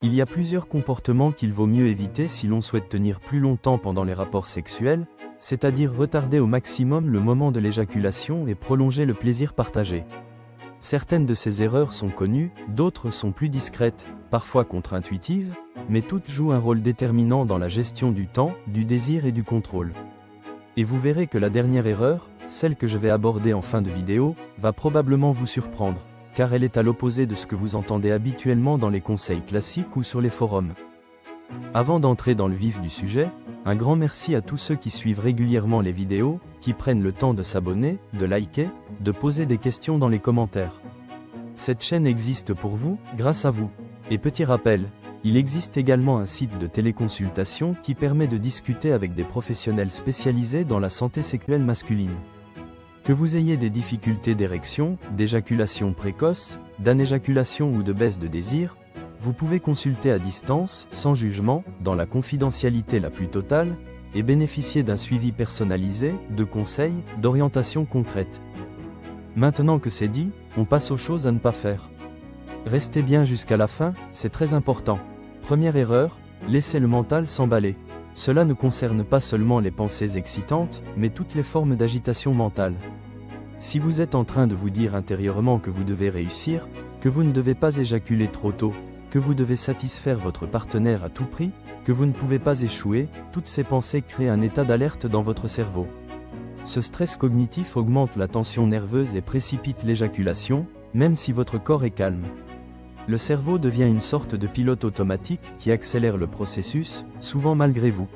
Il y a plusieurs comportements qu'il vaut mieux éviter si l'on souhaite tenir plus longtemps pendant les rapports sexuels, c'est-à-dire retarder au maximum le moment de l'éjaculation et prolonger le plaisir partagé. Certaines de ces erreurs sont connues, d'autres sont plus discrètes, parfois contre-intuitives, mais toutes jouent un rôle déterminant dans la gestion du temps, du désir et du contrôle. Et vous verrez que la dernière erreur, celle que je vais aborder en fin de vidéo, va probablement vous surprendre, car elle est à l'opposé de ce que vous entendez habituellement dans les conseils classiques ou sur les forums. Avant d'entrer dans le vif du sujet, un grand merci à tous ceux qui suivent régulièrement les vidéos, qui prennent le temps de s'abonner, de liker, de poser des questions dans les commentaires. Cette chaîne existe pour vous, grâce à vous. Et petit rappel, il existe également un site de téléconsultation qui permet de discuter avec des professionnels spécialisés dans la santé sexuelle masculine. Que vous ayez des difficultés d'érection, d'éjaculation précoce, d'anéjaculation ou de baisse de désir, vous pouvez consulter à distance, sans jugement, dans la confidentialité la plus totale, et bénéficier d'un suivi personnalisé, de conseils, d'orientations concrètes. Maintenant que c'est dit, on passe aux choses à ne pas faire. Restez bien jusqu'à la fin, c'est très important. Première erreur, laissez le mental s'emballer. Cela ne concerne pas seulement les pensées excitantes, mais toutes les formes d'agitation mentale. Si vous êtes en train de vous dire intérieurement que vous devez réussir, que vous ne devez pas éjaculer trop tôt, que vous devez satisfaire votre partenaire à tout prix, que vous ne pouvez pas échouer, toutes ces pensées créent un état d'alerte dans votre cerveau. Ce stress cognitif augmente la tension nerveuse et précipite l'éjaculation, même si votre corps est calme. Le cerveau devient une sorte de pilote automatique qui accélère le processus, souvent malgré vous.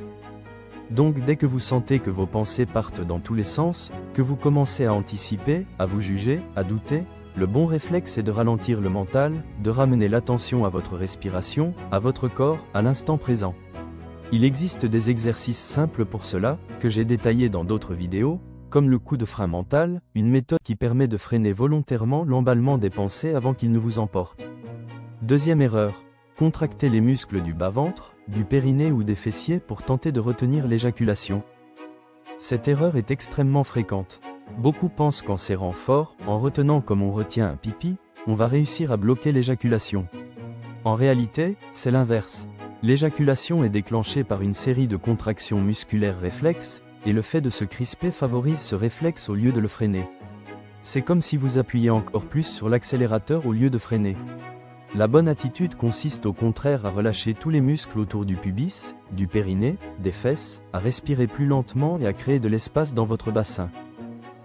Donc dès que vous sentez que vos pensées partent dans tous les sens, que vous commencez à anticiper, à vous juger, à douter, le bon réflexe est de ralentir le mental, de ramener l'attention à votre respiration, à votre corps, à l'instant présent. Il existe des exercices simples pour cela, que j'ai détaillés dans d'autres vidéos, comme le coup de frein mental, une méthode qui permet de freiner volontairement l'emballement des pensées avant qu'il ne vous emporte. Deuxième erreur, contracter les muscles du bas-ventre, du périnée ou des fessiers pour tenter de retenir l'éjaculation. Cette erreur est extrêmement fréquente. Beaucoup pensent qu'en serrant fort, en retenant comme on retient un pipi, on va réussir à bloquer l'éjaculation. En réalité, c'est l'inverse. L'éjaculation est déclenchée par une série de contractions musculaires réflexes, et le fait de se crisper favorise ce réflexe au lieu de le freiner. C'est comme si vous appuyiez encore plus sur l'accélérateur au lieu de freiner. La bonne attitude consiste au contraire à relâcher tous les muscles autour du pubis, du périnée, des fesses, à respirer plus lentement et à créer de l'espace dans votre bassin.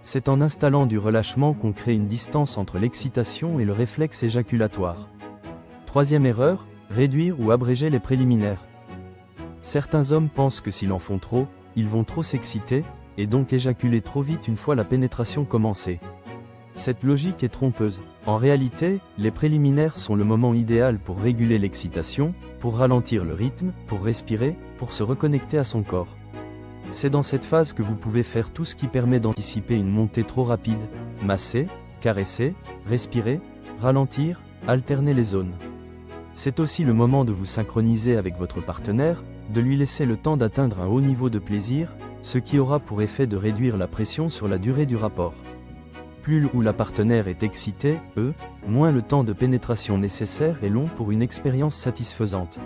C'est en installant du relâchement qu'on crée une distance entre l'excitation et le réflexe éjaculatoire. Troisième erreur, réduire ou abréger les préliminaires. Certains hommes pensent que s'ils en font trop, ils vont trop s'exciter, et donc éjaculer trop vite une fois la pénétration commencée. Cette logique est trompeuse. En réalité, les préliminaires sont le moment idéal pour réguler l'excitation, pour ralentir le rythme, pour respirer, pour se reconnecter à son corps. C'est dans cette phase que vous pouvez faire tout ce qui permet d'anticiper une montée trop rapide, masser, caresser, respirer, ralentir, alterner les zones. C'est aussi le moment de vous synchroniser avec votre partenaire, de lui laisser le temps d'atteindre un haut niveau de plaisir, ce qui aura pour effet de réduire la pression sur la durée du rapport. Plus la partenaire est excitée, moins le temps de pénétration nécessaire est long pour une expérience satisfaisante.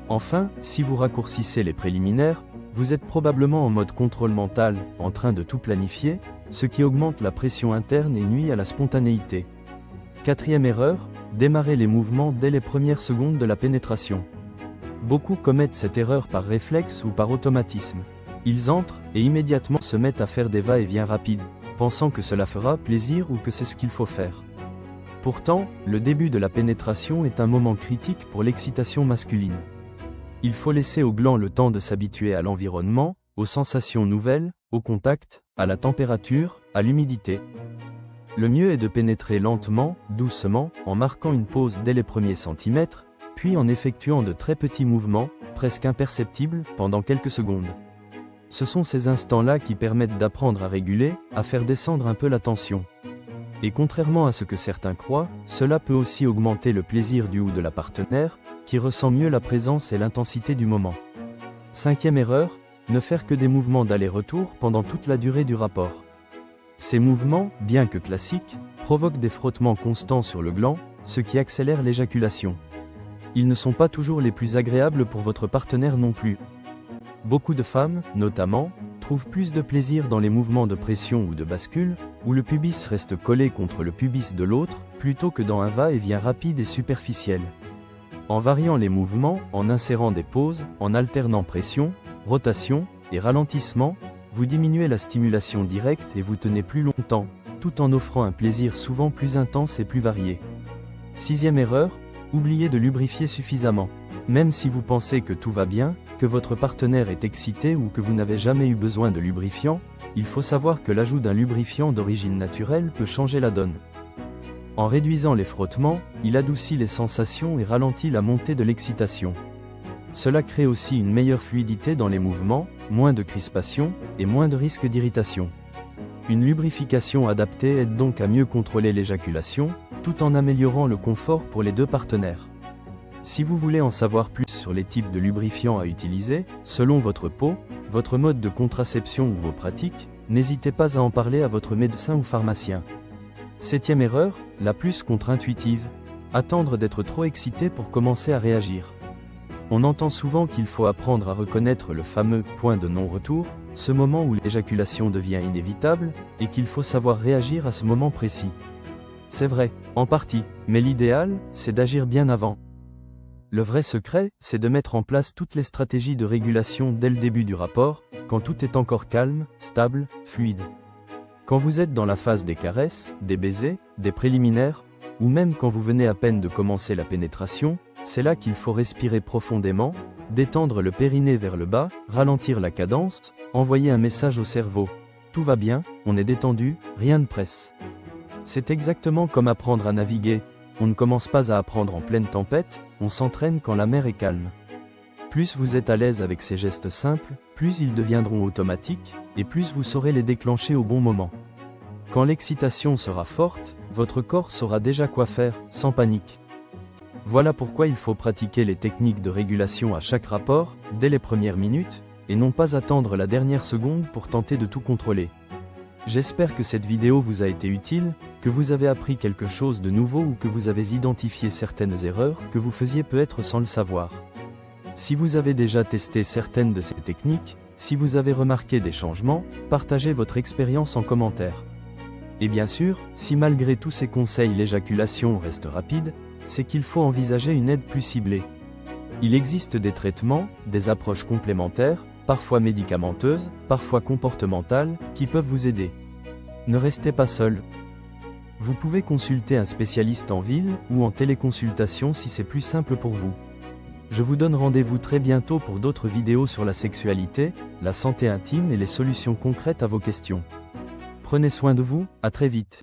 Enfin, si vous raccourcissez les préliminaires, vous êtes probablement en mode contrôle mental, en train de tout planifier, ce qui augmente la pression interne et nuit à la spontanéité. Quatrième erreur, démarrer les mouvements dès les premières secondes de la pénétration. Beaucoup commettent cette erreur par réflexe ou par automatisme. Ils entrent, et immédiatement se mettent à faire des va-et-vient rapides, pensant que cela fera plaisir ou que c'est ce qu'il faut faire. Pourtant, le début de la pénétration est un moment critique pour l'excitation masculine. Il faut laisser au gland le temps de s'habituer à l'environnement, aux sensations nouvelles, au contact, à la température, à l'humidité. Le mieux est de pénétrer lentement, doucement, en marquant une pause dès les premiers centimètres, puis en effectuant de très petits mouvements, presque imperceptibles, pendant quelques secondes. Ce sont ces instants-là qui permettent d'apprendre à réguler, à faire descendre un peu la tension. Et contrairement à ce que certains croient, cela peut aussi augmenter le plaisir du ou de la partenaire, qui ressent mieux la présence et l'intensité du moment. Cinquième erreur, ne faire que des mouvements d'aller-retour pendant toute la durée du rapport. Ces mouvements, bien que classiques, provoquent des frottements constants sur le gland, ce qui accélère l'éjaculation. Ils ne sont pas toujours les plus agréables pour votre partenaire non plus. Beaucoup de femmes, notamment, trouvent plus de plaisir dans les mouvements de pression ou de bascule, où le pubis reste collé contre le pubis de l'autre, plutôt que dans un va-et-vient rapide et superficiel. En variant les mouvements, en insérant des pauses, en alternant pression, rotation et ralentissement, vous diminuez la stimulation directe et vous tenez plus longtemps, tout en offrant un plaisir souvent plus intense et plus varié. 6e erreur, oubliez de lubrifier suffisamment. Même si vous pensez que tout va bien, que votre partenaire est excité ou que vous n'avez jamais eu besoin de lubrifiant, il faut savoir que l'ajout d'un lubrifiant d'origine naturelle peut changer la donne. En réduisant les frottements, il adoucit les sensations et ralentit la montée de l'excitation. Cela crée aussi une meilleure fluidité dans les mouvements, moins de crispation et moins de risque d'irritation. Une lubrification adaptée aide donc à mieux contrôler l'éjaculation, tout en améliorant le confort pour les deux partenaires. Si vous voulez en savoir plus sur les types de lubrifiants à utiliser, selon votre peau, votre mode de contraception ou vos pratiques, n'hésitez pas à en parler à votre médecin ou pharmacien. 7e erreur, la plus contre-intuitive, attendre d'être trop excité pour commencer à réagir. On entend souvent qu'il faut apprendre à reconnaître le fameux point de non-retour, ce moment où l'éjaculation devient inévitable, et qu'il faut savoir réagir à ce moment précis. C'est vrai, en partie, mais l'idéal, c'est d'agir bien avant. Le vrai secret, c'est de mettre en place toutes les stratégies de régulation dès le début du rapport, quand tout est encore calme, stable, fluide. Quand vous êtes dans la phase des caresses, des baisers, des préliminaires, ou même quand vous venez à peine de commencer la pénétration, c'est là qu'il faut respirer profondément, détendre le périnée vers le bas, ralentir la cadence, envoyer un message au cerveau. Tout va bien, on est détendu, rien ne presse. C'est exactement comme apprendre à naviguer. On ne commence pas à apprendre en pleine tempête, on s'entraîne quand la mer est calme. Plus vous êtes à l'aise avec ces gestes simples, plus ils deviendront automatiques, et plus vous saurez les déclencher au bon moment. Quand l'excitation sera forte, votre corps saura déjà quoi faire, sans panique. Voilà pourquoi il faut pratiquer les techniques de régulation à chaque rapport, dès les premières minutes, et non pas attendre la dernière seconde pour tenter de tout contrôler. J'espère que cette vidéo vous a été utile, que vous avez appris quelque chose de nouveau ou que vous avez identifié certaines erreurs que vous faisiez peut-être sans le savoir. Si vous avez déjà testé certaines de ces techniques, si vous avez remarqué des changements, partagez votre expérience en commentaire. Et bien sûr, si malgré tous ces conseils l'éjaculation reste rapide, c'est qu'il faut envisager une aide plus ciblée. Il existe des traitements, des approches complémentaires, parfois médicamenteuses, parfois comportementales, qui peuvent vous aider. Ne restez pas seul. Vous pouvez consulter un spécialiste en ville ou en téléconsultation si c'est plus simple pour vous. Je vous donne rendez-vous très bientôt pour d'autres vidéos sur la sexualité, la santé intime et les solutions concrètes à vos questions. Prenez soin de vous, à très vite.